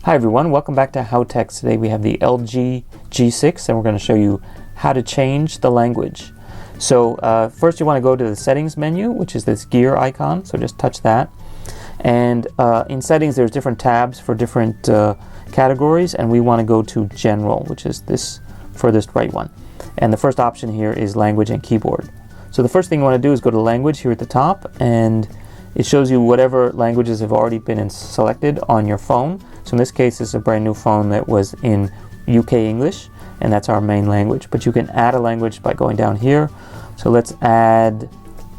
Hi everyone, welcome back to HowTechs. Today we have the LG G6 and we're going to show you how to change the language. So first you want to go to the settings menu, which is this gear icon, so just touch that. And in settings there's different tabs for different categories, and we want to go to general, which is this furthest right one. And the first option here is language and keyboard. So the first thing you want to do is go to language here at the top, and it shows you whatever languages have already been selected on your phone. So in this case, this is a brand new phone that was in UK English, and that's our main language. But you can add a language by going down here. So let's add,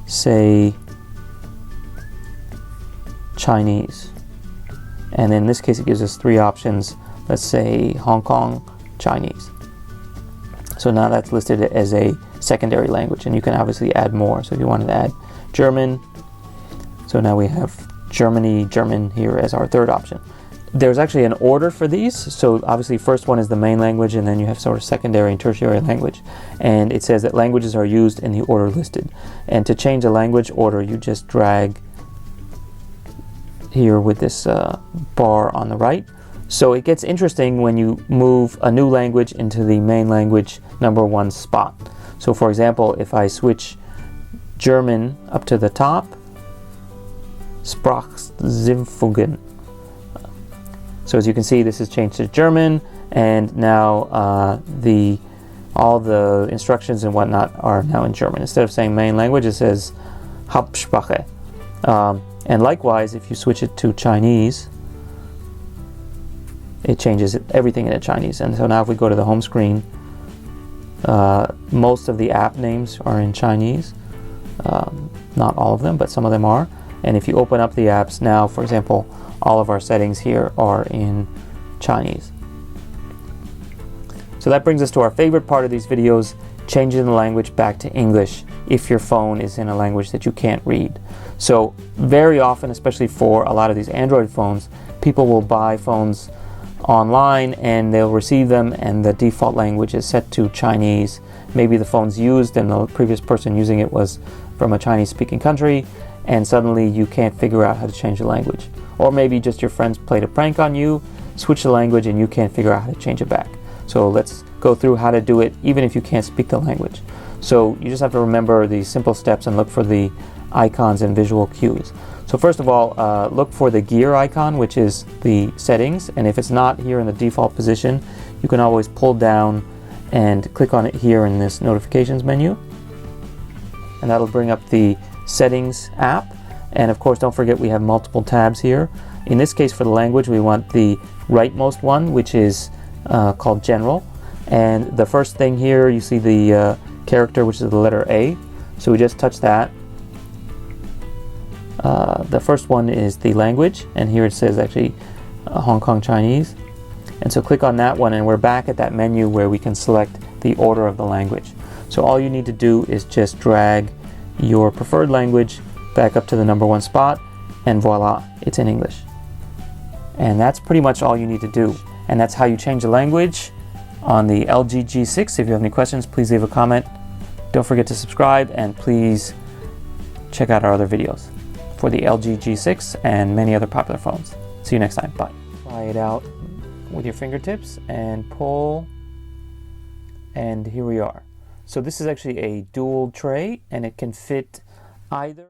say, Chinese. And in this case, it gives us three options. Let's say Hong Kong Chinese. So now that's listed as a secondary language, and you can obviously add more. So if you wanted to add German, so now we have German here as our third option. There's actually an order for these. So obviously first one is the main language, and then you have sort of secondary and tertiary language. And it says that languages are used in the order listed. And to change the language order, you just drag here with this bar on the right. So it gets interesting when you move a new language into the main language #1 spot. So for example, if I switch German up to the top, Spracheinfügung. So as you can see, this has changed to German, and now all the instructions and whatnot are now in German. Instead of saying main language, it says Hauptsprache. And likewise, if you switch it to Chinese, it changes everything into Chinese. And so now if we go to the home screen, most of the app names are in Chinese. Not all of them, but some of them are. And if you open up the apps now, for example, all of our settings here are in Chinese. So that brings us to our favorite part of these videos, changing the language back to English if your phone is in a language that you can't read. So very often, especially for a lot of these Android phones, people will buy phones online and they'll receive them and the default language is set to Chinese. Maybe the phone's used and the previous person using it was from a Chinese speaking country, and suddenly you can't figure out how to change the language. Or maybe just your friends played a prank on you, switch the language, and you can't figure out how to change it back. So let's go through how to do it even if you can't speak the language. So you just have to remember the simple steps and look for the icons and visual cues. So first of all, look for the gear icon, which is the settings, and if it's not here in the default position, you can always pull down and click on it here in this notifications menu, and that'll bring up the settings app. And of course, don't forget we have multiple tabs here. In this case, for the language, we want the rightmost one, which is called general. And the first thing here, you see the character, which is the letter A. So we just touch that. The first one is the language, and here it says actually Hong Kong Chinese. And so click on that one, and we're back at that menu where we can select the order of the language. So all you need to do is just drag your preferred language back up to the #1 spot, and voila, it's in English. And that's pretty much all you need to do. And that's how you change the language on the LG G6. If you have any questions, please leave a comment. Don't forget to subscribe, and please check out our other videos for the LG G6 and many other popular phones. See you next time. Bye. Try it out with your fingertips and pull, and here we are. So this is actually a dual tray, and it can fit either